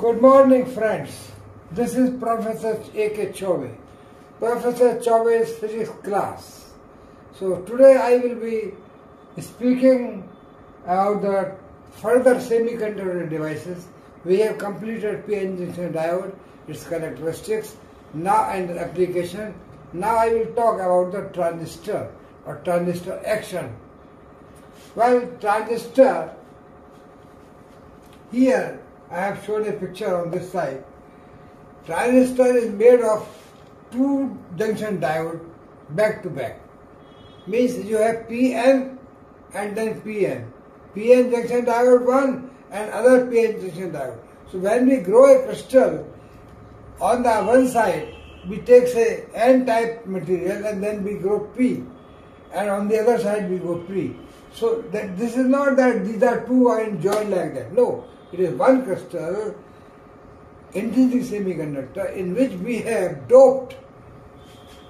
Good morning, friends. This is Professor A.K.Chaubey, Professor Chaubey's physics class. So today I will be speaking about the further semiconductor devices. We have completed p-n junction diode, its characteristics, now and application. Now I will talk about the transistor or transistor action. Well, transistor, here I have shown a picture on this side. Transistor is made of two junction diode back to back. Means you have PN and then PN. PN junction diode 1 and other PN junction diode. So when we grow a crystal, on the one side we take say N-type material and then we grow P, and on the other side we go P. So that this is not that these are two ions joined like that. No, it is one crystal, intrinsic semiconductor, in which we have doped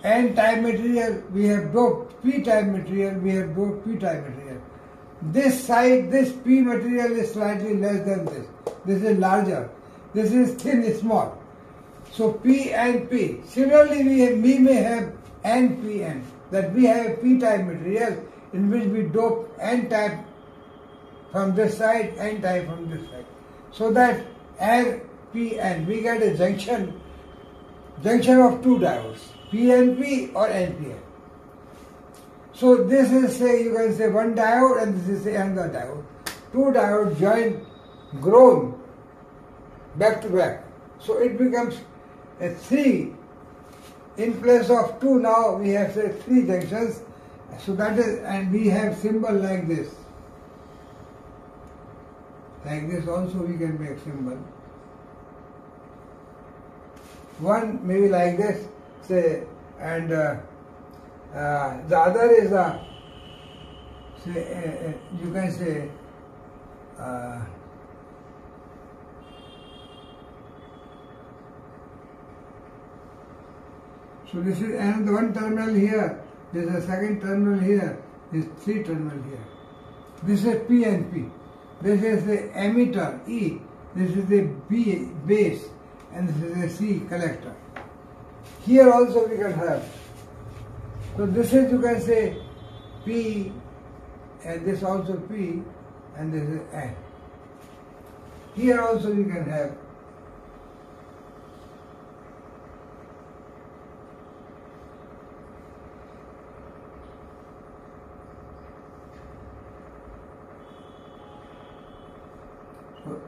N-type material, we have doped P-type material, we have doped P-type material. This side, this P material is slightly less than this. This is larger. This is thin, small. So P and P. Similarly, we may have N-P-N, that we have a P-type material in which we dope N-type from this side, N-type from this side. So that as P-N, we get a junction of two diodes, P-N-P or N-P-N. So this is say, you can say one diode and this is say another diode. Two diodes joined, grown back to back. So it becomes a 3. In place of 2 now we have say 3 junctions. So that is, and we have symbol like this. Like this also we can make symbol. One maybe like this, say, and the other is say you can say so this is another one terminal here. There is a second terminal here. There is 3 terminal here. This is P and P. This is the emitter E. This is the B base, and this is a C collector. Here also we can have. So this is, you can say, P, and this also P, and this is N. Here also we can have. So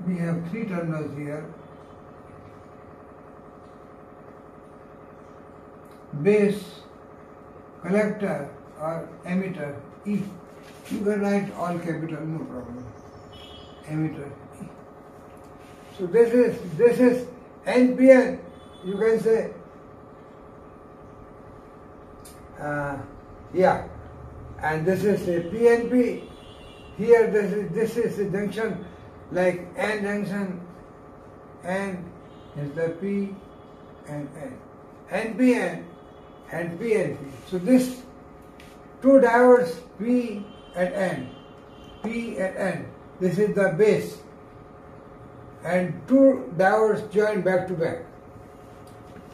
we have 3 terminals here. Base, collector or emitter E. You can write all capital, no problem. Emitter E. So this is NPN. You can say yeah, and this is a PNP. Here this is a junction like N junction. N is the P and N. NPN and PNP. So this 2 diodes P and N, P and N, this is the base, and 2 diodes joined back to back.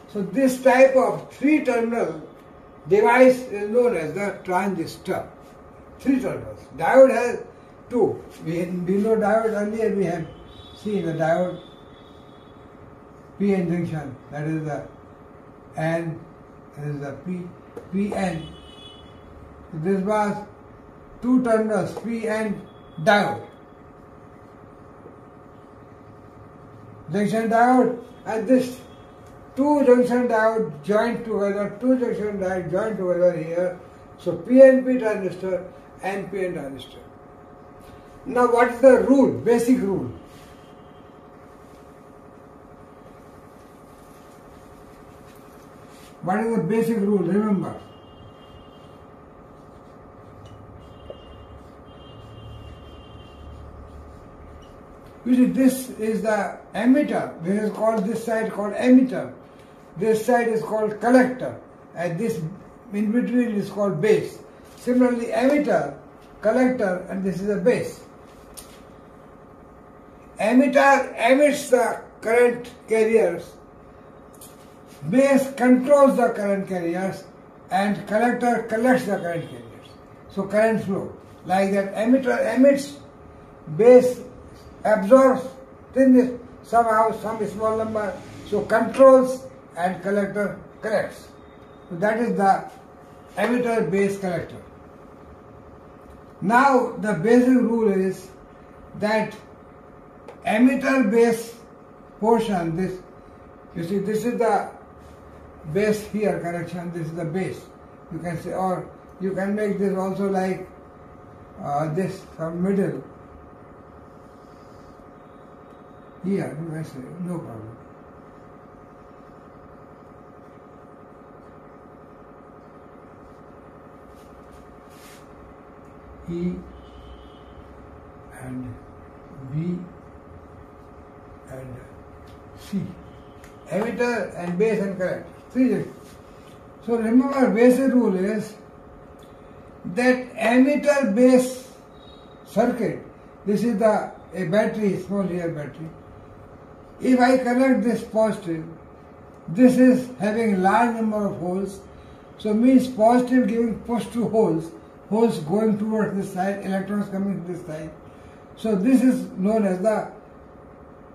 So this type of 3 terminal device is known as the transistor. 3 terminals. Diode has 2. We know diode earlier, we have seen the diode PN junction, that is the N, this is the PN. This was 2 terminals, PN diode. Junction diode, and this 2 junction diode joined together, 2 junction diode joined together here. So PNP transistor and PN transistor. Now what is the rule, basic rule? What is the basic rule? Remember. You see, this is the emitter. This is called, this side called emitter. This side is called collector. And this in between is called base. Similarly, emitter, collector, and this is a base. emitter emits the current carriers, base controls the current carriers, and collector collects the current carriers. So current flow, like that, emitter emits, base absorbs, then somehow some small number, so controls and collector collects. So that is the emitter base collector. Now the basic rule is that emitter base portion, this, you see, this is the base here connection, this is the base, you can say, or you can make this also like this from middle here, you can say, no problem. E and B and C, emitter and base and collector, three. So remember, basic rule is that emitter base circuit, this is a battery, small here battery. If I connect this positive, this is having large number of holes, so means positive giving push to holes, holes going towards this side, electrons coming to this side. So this is known as the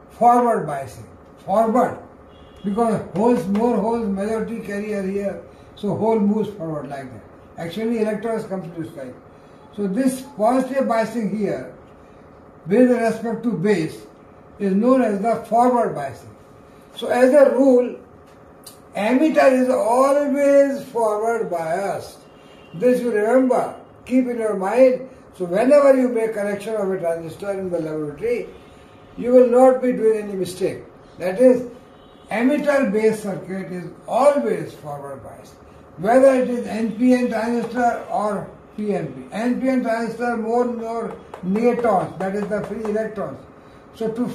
forward biasing. Forward, because holes, more holes, majority carrier here, so hole moves forward like that. Actually electrons come to this side. So this positive biasing here with respect to base is known as the forward biasing. So as a rule, emitter is always forward biased. This you remember, keep in your mind. So whenever you make connection of a transistor in the laboratory, you will not be doing any mistake. That is, emitter base circuit is always forward biased. Whether it is NPN transistor or PNP. NPN transistor more negatons, that is the free electrons. So to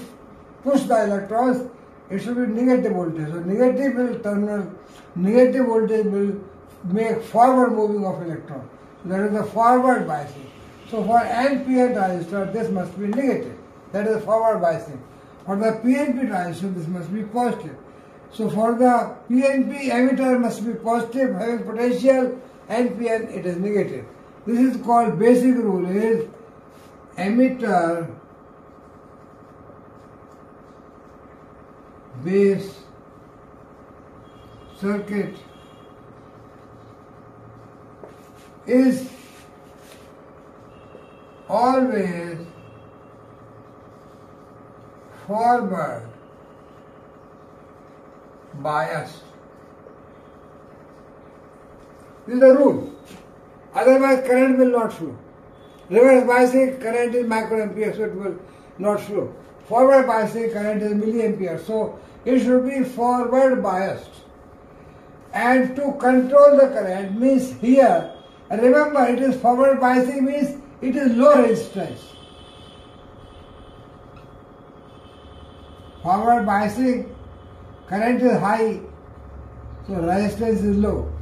push the electrons, it should be negative voltage. So negative will terminal, negative voltage will make forward moving of electron. So that is the forward biasing. So for NPN transistor, this must be negative. That is forward biasing. For the PNP transistor, this must be positive. So for the PNP, emitter must be positive, having potential, NPN it is negative. This is called basic rule is emitter base circuit is always forward biased. This is the rule. Otherwise current will not flow. Reverse biasing, current is microampere, so it will not flow. Forward biasing, current is milliampere, so it should be forward biased. And to control the current means here, remember it is forward biasing means it is low resistance. Forward biasing, current is high, so resistance is low.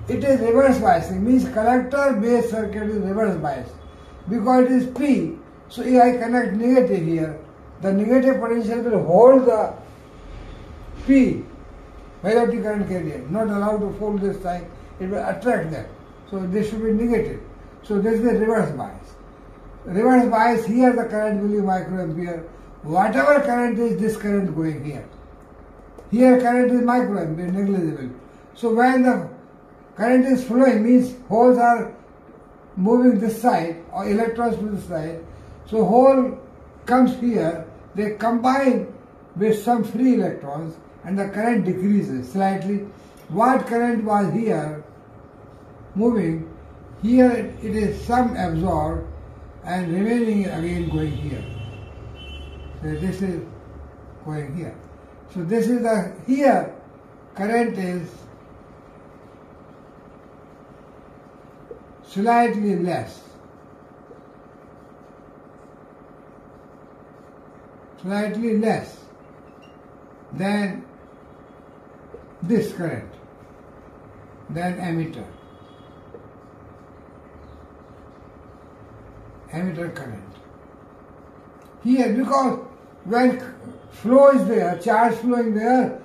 It is reverse biasing, means collector base circuit is reverse biased. Because it is P, so if I connect negative here, the negative potential will hold the P, majority current carrier, not allowed to fold this side, it will attract that. So this should be negative. So this is the reverse bias. Reverse bias, here the current will be microampere. Whatever current is, this current going here. Here current is microampere, negligible. So when the current is flowing, means holes are moving this side or electrons to this side. So hole comes here, they combine with some free electrons and the current decreases slightly. What current was here moving, here it is some absorbed and remaining again going here. So this is going here. So this is the, here current is slightly less. Slightly less than this current, than emitter. Emitter current. Here, because when flow is there, charge flowing there,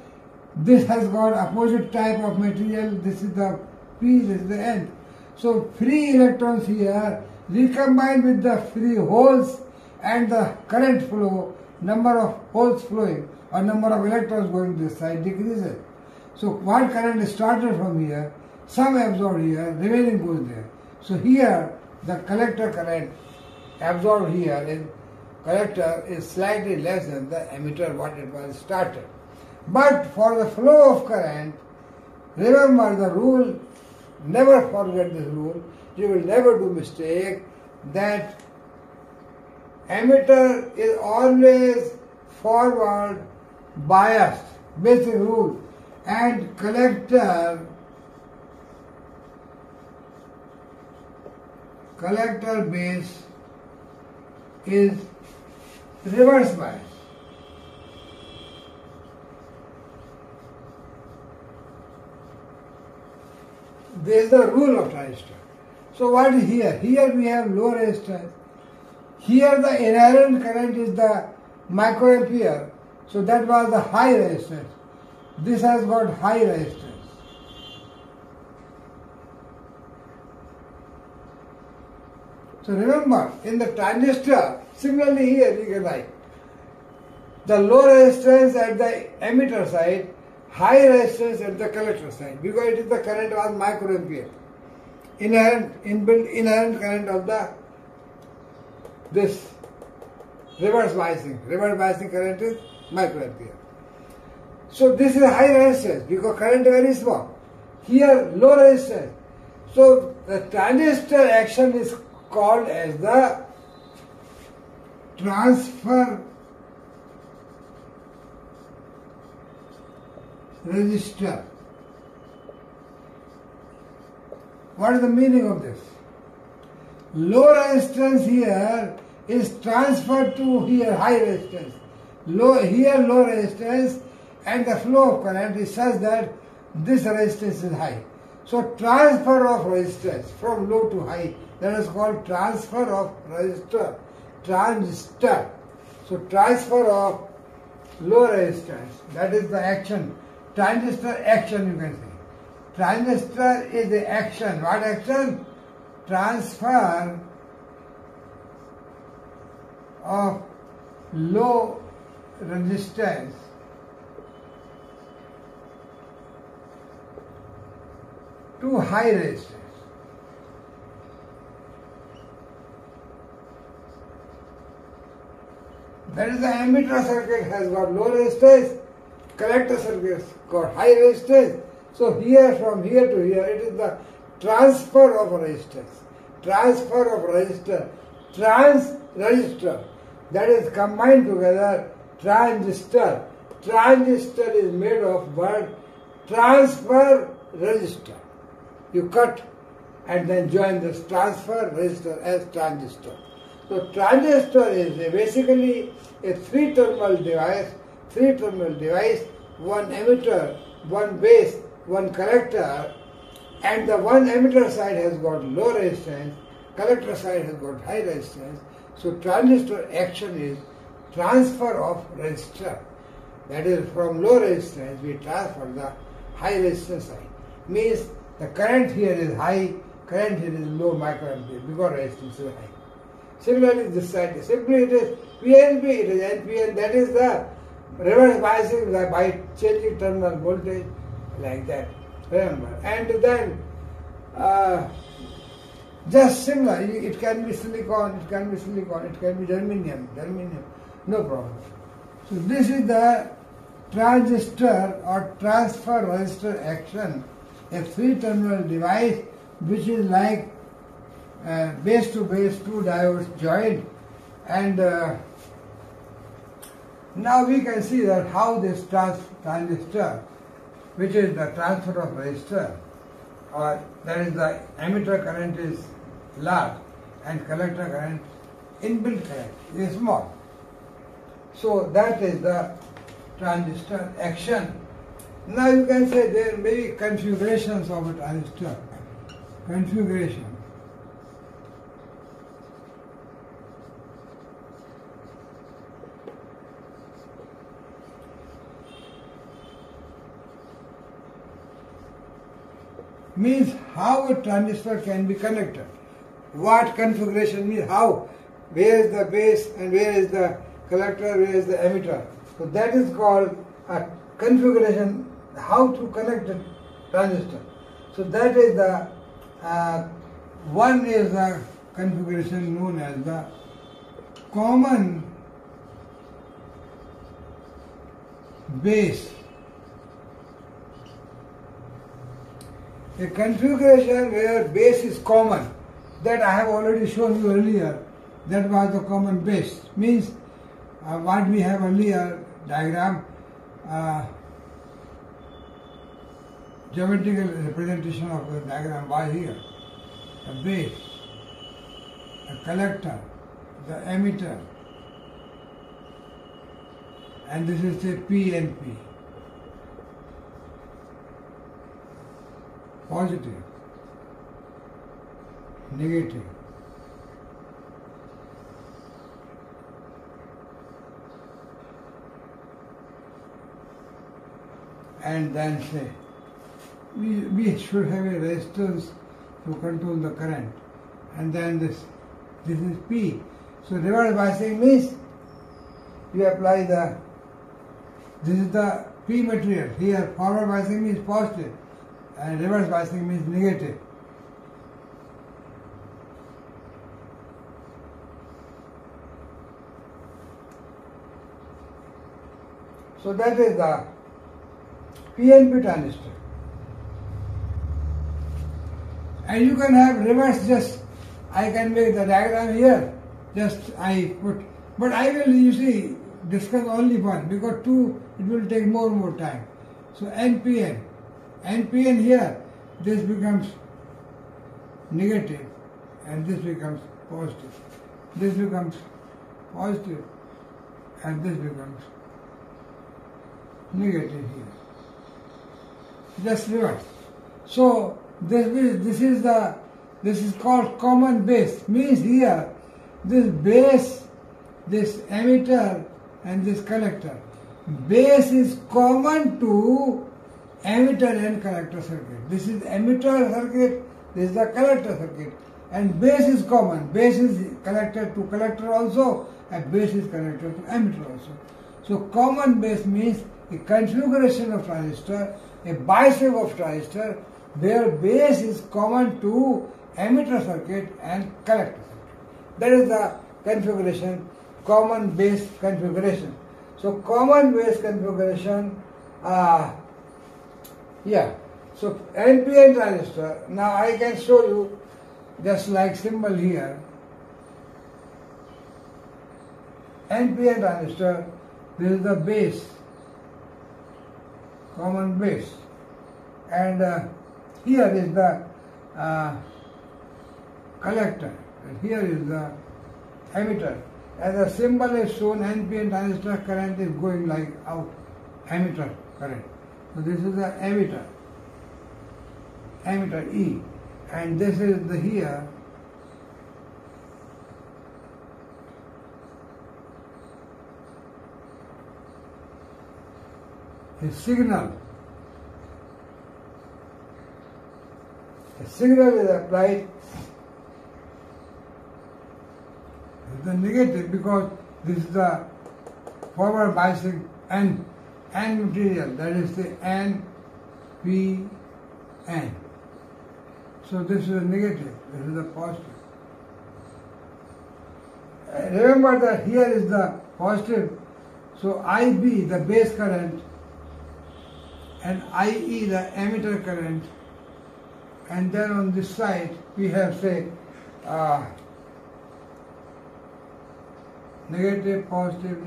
this has got opposite type of material. This is the P, this is the N. So free electrons here recombine with the free holes, and the current flow, number of holes flowing or number of electrons going this side decreases. So what current started from here, some absorbed here, remaining goes there. So here the collector current absorbed here in collector is slightly less than the emitter what it was started. But for the flow of current, remember the rule, never forget this rule, you will never do mistake, that emitter is always forward biased, basic rule, and collector base is reverse bias. This is the rule of transistor. So what is here? Here we have low resistance. Here the inherent current is the microampere. So that was the high resistance. This has got high resistance. So remember, in the transistor, similarly here you can write the low resistance at the emitter side, high resistance at the collector side, because it is the current was microampere. Inherent current of this reverse biasing. Reverse biasing current is microampere. So this is high resistance because current is very small. Here low resistance. So the transistor action is called as the transfer resistor. What is the meaning of this? Low resistance here is transferred to here high resistance. Here low resistance, and the flow of current is such that this resistance is high. So transfer of resistance from low to high, that is called transfer of resistor, transistor. So transfer of low resistance, that is the action. Transistor action you can say. Transistor is the action. What action? Transfer of low resistance to high resistance. That is the emitter circuit has got low resistance, collector circuit has got high resistance. So here, from here to here, it is the transfer of resistance. Transfer of resistor. Trans-resistor. That is combined together, transistor. Transistor is made of word transfer resistor. You cut and then join this transfer resistor as transistor. So transistor is basically a three-terminal device, one emitter, one base, one collector, and the one emitter side has got low resistance, collector side has got high resistance. So transistor action is transfer of resistor. That is, from low resistance we transfer the high resistance side. Means the current here is high, current here is low microampere because resistance is high. Similarly this side, simply it is PNP, it is NPN, that is the reverse biasing by changing terminal voltage like that. Remember. And then just similar, it can be silicon, it can be germanium, no problem. So this is the transistor or transfer resistor action, a three-terminal device which is like base to base, two diodes joined, and now we can see that how this transistor, which is the transfer of resistor, or that is the emitter current is large and collector current, inbuilt current is small. So that is the transistor action. Now you can say there may be configurations of a transistor. Configuration. means how a transistor can be connected. What configuration means how, where is the base and where is the collector, where is the emitter. So that is called a configuration, how to connect the transistor. So that is the one is the configuration known as the common base. A configuration where base is common, that I have already shown you earlier, that was the common base. Means what we have earlier diagram, geometrical representation of the diagram was here. A base, a collector, the emitter, and this is the P and P. Positive, negative, and then say we should have a resistance to control the current, and then this is P. So reverse biasing means you apply this is the P material. Here forward biasing means positive and reverse biasing means negative. So that is the PNP transistor. And you can have reverse, just I can make the diagram here, just I put, but I will usually discuss only one, because two it will take more and more time. So NPN here, this becomes negative and this becomes positive. This becomes positive and this becomes negative here. Just reverse. So this is called common base. Means here this base, this emitter and this collector. Base is common to emitter and collector circuit. This is emitter circuit, this is the collector circuit. And base is common. Base is connected to collector also and base is connected to emitter also. So common base means a configuration of transistor, a biasing of transistor where base is common to emitter circuit and collector circuit. That is the configuration, common base configuration. So common base configuration, so NPN transistor, now I can show you just like symbol here. NPN transistor, this is the base, common base, and here is the collector, and here is the emitter. As the symbol is shown, NPN transistor current is going like out, emitter current. So this is the emitter E, and this is the here a signal. A signal is applied. The negative, because this is the forward biasing N material, that is the NPN. So this is a negative, this is a positive. Remember that here is the positive, so IB, the base current, and IE, the emitter current, and then on this side we have, say, negative, positive,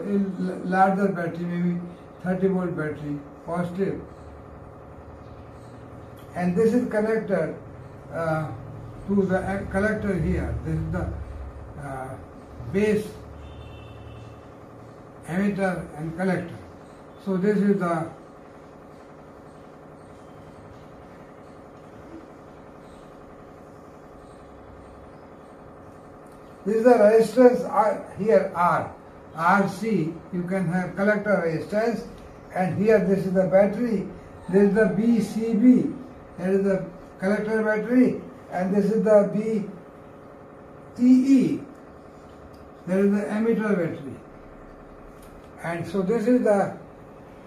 in larger battery, maybe 30 volt battery, positive. And this is connected to the collector here. This is the base, emitter and collector. So this is the resistance here R. RC, you can have collector resistance, and here this is the battery, this is the BCB, that is the collector battery, and this is the BEE, that is the emitter battery. And so this is the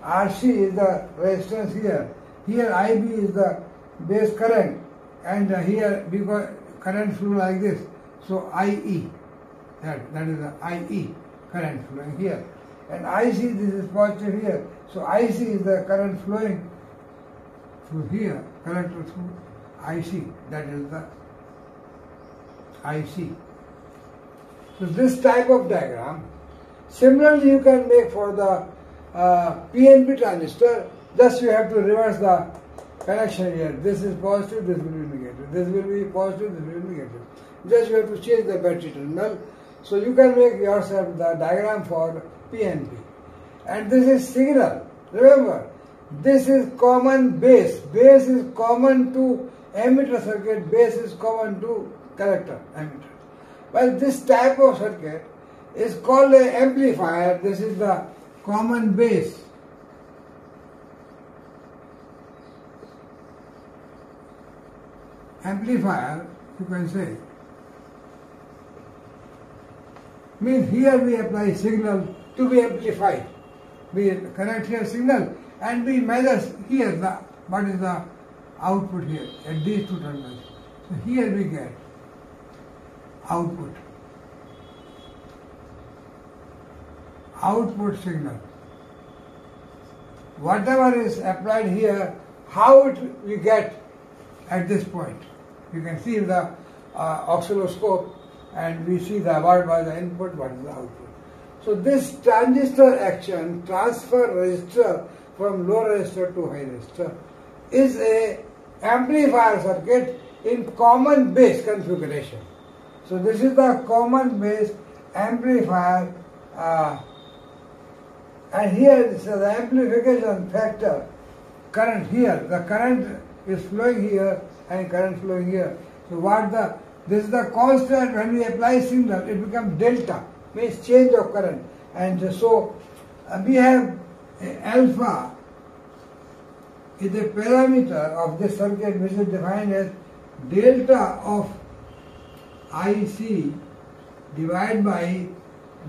RC is the resistance here. Here IB is the base current, and here because current flow like this, so IE, that is the IE current flowing here. And IC, this is positive here, so IC is the current flowing through here, collector through IC, that is the IC. So this type of diagram, similarly you can make for the PNP transistor. Just you have to reverse the connection here. This is positive, this will be negative. This will be positive, this will be negative. Just you have to change the battery terminal. So you can make yourself the diagram for PNP. And this is signal. Remember, this is common base. Base is common to emitter circuit. Base is common to collector emitter. Well, this type of circuit is called an amplifier. This is the common base. Amplifier, you can say, means here we apply signal to be amplified. We connect here signal and we measure here what is the output here at these two terminals. So here we get output signal. Whatever is applied here, how it we get at this point. You can see the oscilloscope and we see what was the input, what is the output. So this transistor action, transfer resistor from low resistor to high resistor, is a amplifier circuit in common base configuration. So this is the common base amplifier, and here this is the amplification factor. Current here, the current is flowing here and current flowing here. So this is the constant. When we apply signal, it becomes delta, means change of current. And so we have alpha is a parameter of this circuit which is defined as delta of IC divided by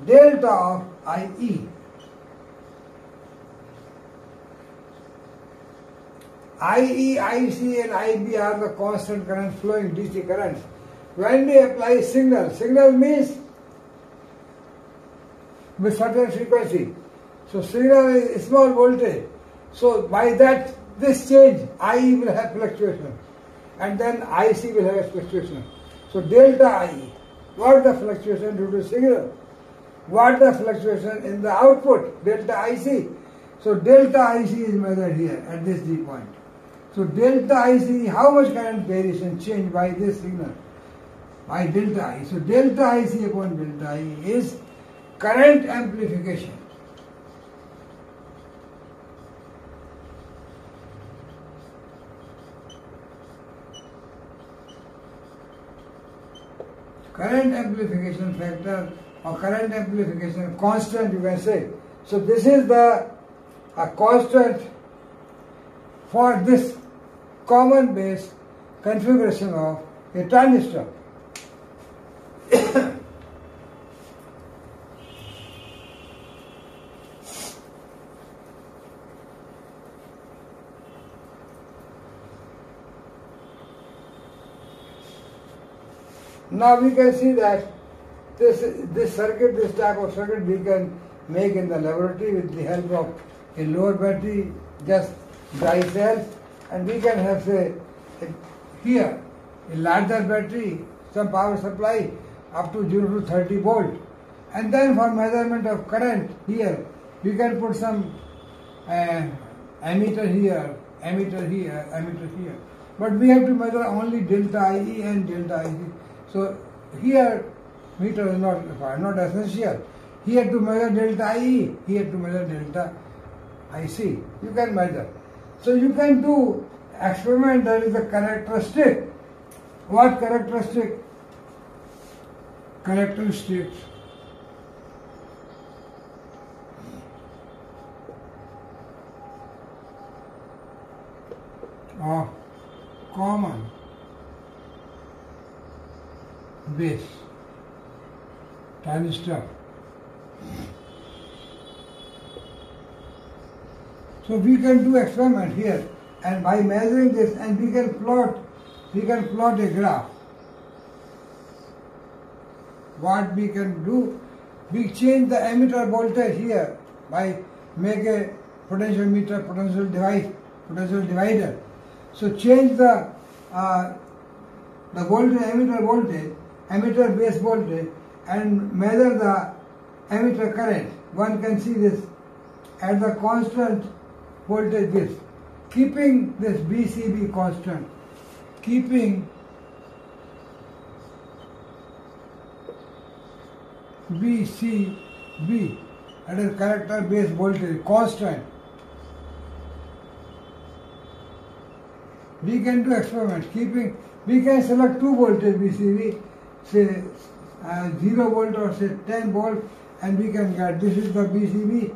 delta of IE. IE, IC and IB are the constant current flowing DC currents. When we apply signal means with certain frequency. So signal is small voltage. So by that, this change, IE will have fluctuation and then IC will have fluctuation. So delta IE, what the fluctuation due to signal? What the fluctuation in the output, delta IC. So delta IC is measured here at this D point. So delta IC, how much current variation change by this signal? By delta I. So delta IC upon delta I is current amplification. Current amplification factor or current amplification constant, you can say. So this is the constant for this common base configuration of a transistor. Now we can see that this circuit, this type of circuit we can make in the laboratory with the help of a lower battery, just dry cells, and we can have, say, here a larger battery, some power supply up to 0 to 30 volt, and then for measurement of current here we can put some ammeter here, ammeter here, ammeter here, but we have to measure only delta IE and delta IC. So here meter is not required, not essential. Here to measure delta IE, here to measure delta IC. You can measure. So you can do experiment that is the characteristic. What characteristic? Characteristics of common base transistor. So we can do experiment here, and by measuring this, and we can plot a graph. What we can do, we change the emitter voltage here by make a potential meter, potential divider. So change the voltage, emitter base voltage, and measure the emitter current. One can see this at the constant voltage, this, keeping this BCB constant, keeping BCB, that is character base voltage, constant. We can do experiment, we can select two voltage BCB, say 0 volt or say 10 volt, and we can get, this is the BCB,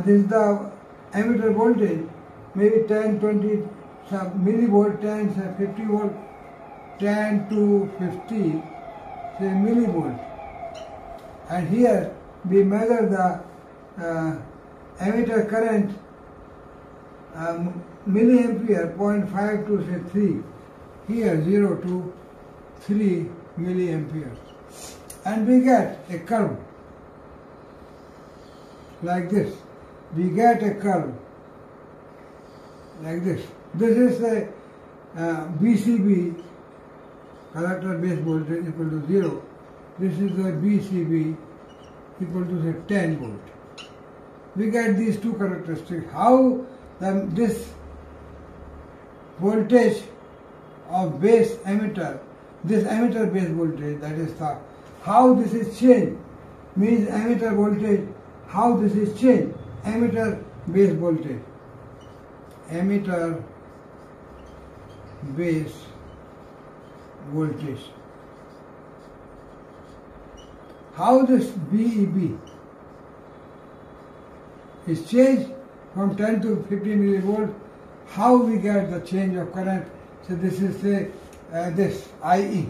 this is the emitter voltage, maybe 10, 20 millivolt, 10, say 50 volt, 10 to 50, say millivolt. And here we measure the emitter current milliampere, 0.5 to say 3, here 0 to 3 milliamperes. And we get a curve like this. We get a curve like this. This is a BCB, collector base voltage, equal to 0. This is a BCB equal to say 10 volt. We get these two characteristics. How this voltage of base emitter, this emitter base voltage, that is the, how this is changed, means emitter voltage, how this is changed, emitter base voltage, emitter base voltage. How this BEB is changed from 10 to 50 millivolt, how we get the change of current. So this is say this IE,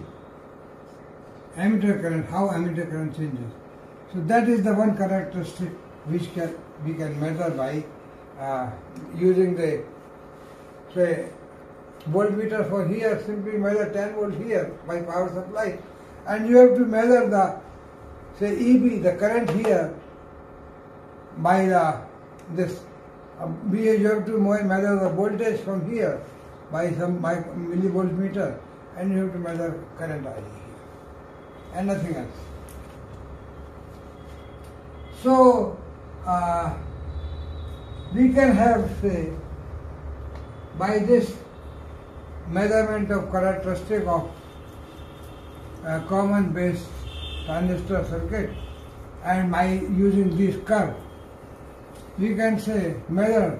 emitter current, how emitter current changes. So that is the one characteristic which we can measure by using the, say, voltmeter for here, simply measure 10 volt here by power supply, and you have to measure the, say, EB, the current here, by you have to measure the voltage from here by some millivolt meter, and you have to measure current IE here, and nothing else. So we can have, say, by this measurement of characteristic of a common base transistor circuit, and by using this curve, we can say measure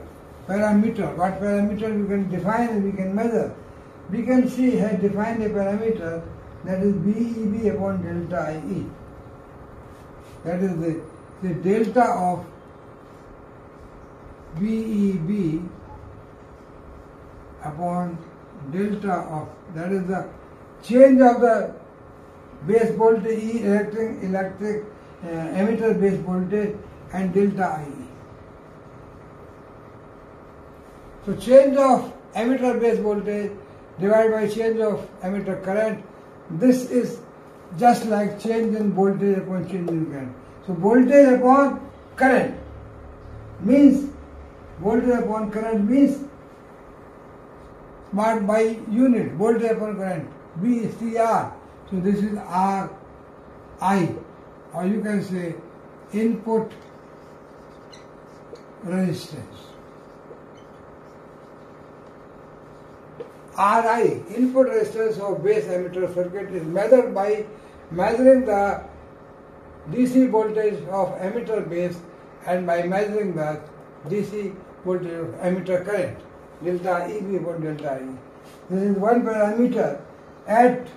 parameter. What parameter we can define and we can measure. We can see here define a parameter, that is BEB upon delta IE. That is the delta of BEB upon delta of, that is the change of the base voltage E, electric emitter base voltage, and delta IE. So change of emitter base voltage divided by change of emitter current, this is just like change in voltage upon change in current. So voltage upon current means, but by unit, voltage upon current, VCR. So this is RI, or you can say input resistance. RI, input resistance of base emitter circuit, is measured by measuring the DC voltage of emitter base and by measuring the DC voltage of emitter current, delta EB upon delta E. This is one parameter at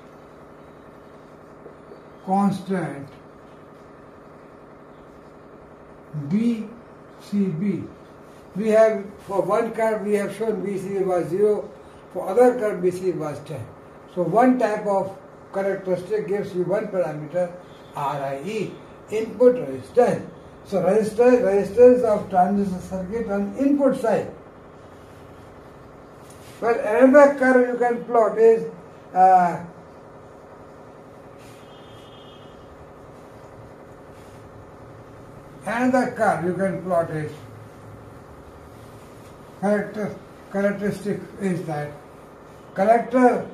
constant BCB. We have, for one curve we have shown BCB was 0, for other curve BCB was 10. So one type of characteristic gives you one parameter, RIE, input resistance. So resistance of transistor circuit on input side. Well, another curve you can plot is characteristic is that collector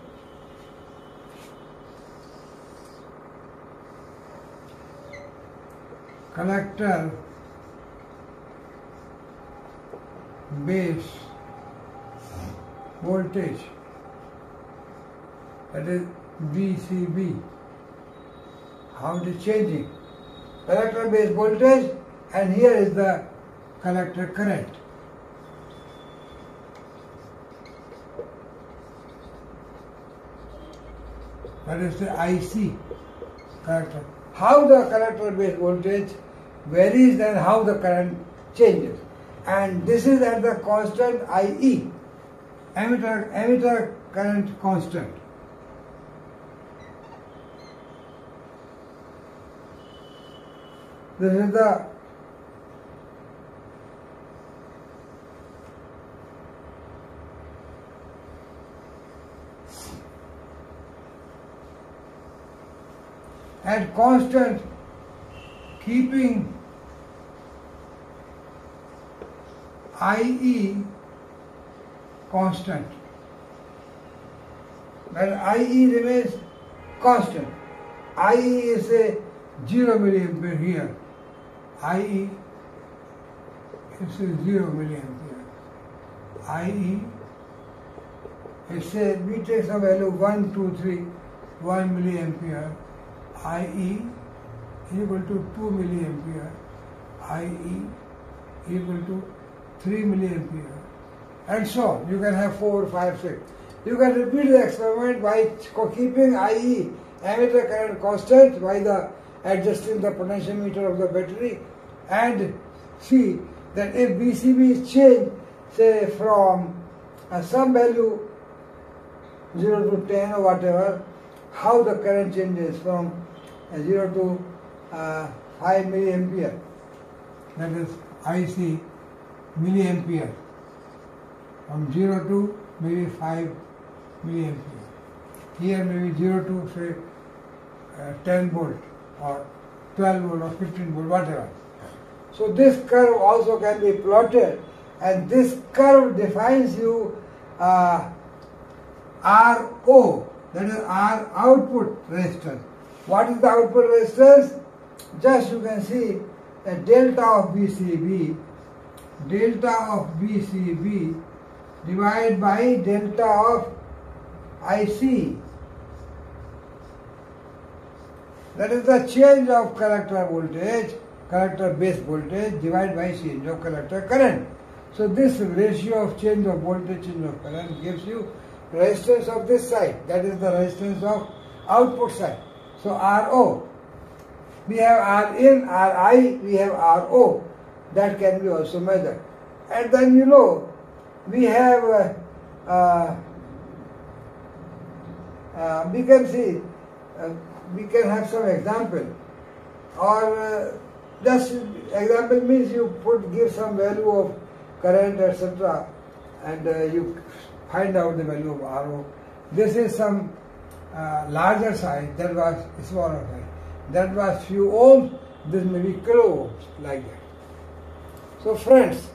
base voltage, that is VCB. How it is changing? Collector base voltage, and here is the collector current. That is the IC collector. How the collector base voltage varies and how the current changes. And this is at the constant IE, emitter current constant. This is the at constant, keeping IE constant. When IE remains constant, IE is a 0 milliampere here. IE is a 0 milliampere. IE, it's a, we take some value 1, 2, 3, 1 milliampere. IE equal to 2 milliampere. IE equal to 3 milliampere. And so on. You can have 4, 5, 6. You can repeat the experiment by keeping IE emitter current constant by adjusting the potentiometer of the battery, and see that if VCB is changed, say from some value 0 to 10 or whatever, how the current changes from 0 to 5 milliampere, that is IC milliampere, from 0 to maybe 5 milliampere. Here maybe 0 to say 10 volt or 12 volt or 15 volt, whatever. So this curve also can be plotted, and this curve defines you RO, that is R output resistance. What is the output resistance? Just you can see a delta of VCB divided by delta of IC. That is the change of collector voltage, collector base voltage divided by change of collector current. So this ratio of change of voltage, change of current gives you resistance of this side, that is the resistance of output side. So RO, we have Rin, Ri, we have RO, that can be also measured. And then you know, we have, we can see, we can have some example, or just example means you give some value of current, etc., and you find out the value of RO. This is some larger size, that was smaller size. That was few ohms, this may be kilo ohms, like that. So friends,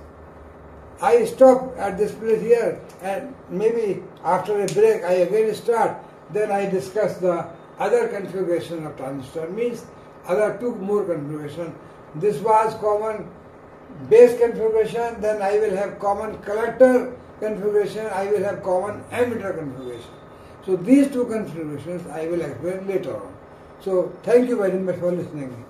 I stop at this place here, and maybe after a break I again start, then I discuss the other configuration of transistor, means other two more configuration. This was common base configuration, then I will have common collector configuration, I will have common emitter configuration. So these two configurations I will explain later on. So thank you very much for listening.